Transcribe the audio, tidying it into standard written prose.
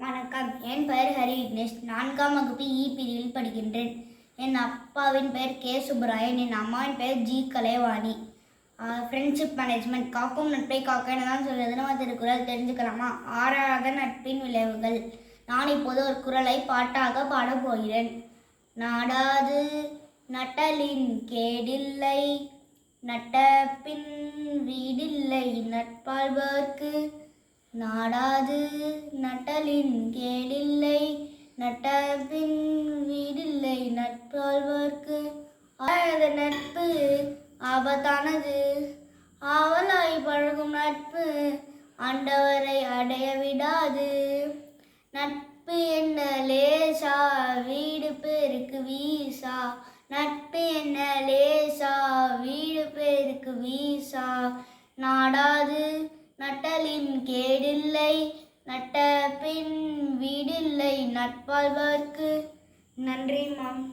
வணக்கம். என் பெயர் ஹரி விக்னேஷ். 4ஆம் வகுப்பு பிரிவில் படிக்கின்றேன். என் அப்பாவின் பெயர் கே சுப்பராயன். என் அம்மாவின் பெயர் ஜி கலைவாணி. Friendship management. காக்கும் நட்பை காக்க என்னதான் சொல்கிறது நம்ம திருக்குறள் தெரிஞ்சுக்கலாமா? ஆறாத நட்பின் விளைவுகள். நான் இப்போது ஒரு குறளை பாட்டாக பாடப் போகிறேன். நாடாது நட்டலின் கேடில்லை, நட்ட பின் வீடில்லை நட்பாள்வர்க்கு. நாடாது நட்டலின் கேடில்லை, நட்ட பின் வீடில்லை நட்பாள்வர்க்கு. ஆழாத நட்பு ஆபத்தானது, ஆவலாய் பழகும் நட்பு ஆண்டவரை அடைய விடாது. நட்பு என்ன லேசா, வீடு பேருக்கு வீசா. நட்பு என்ன லேசா, வீடு பேருக்கு வீசா. நாடாது நட்டலின் கேடில்லை, நட்ட பின் வீடில்லை நட்பாள்வர்க்கு. நன்றி மாம்.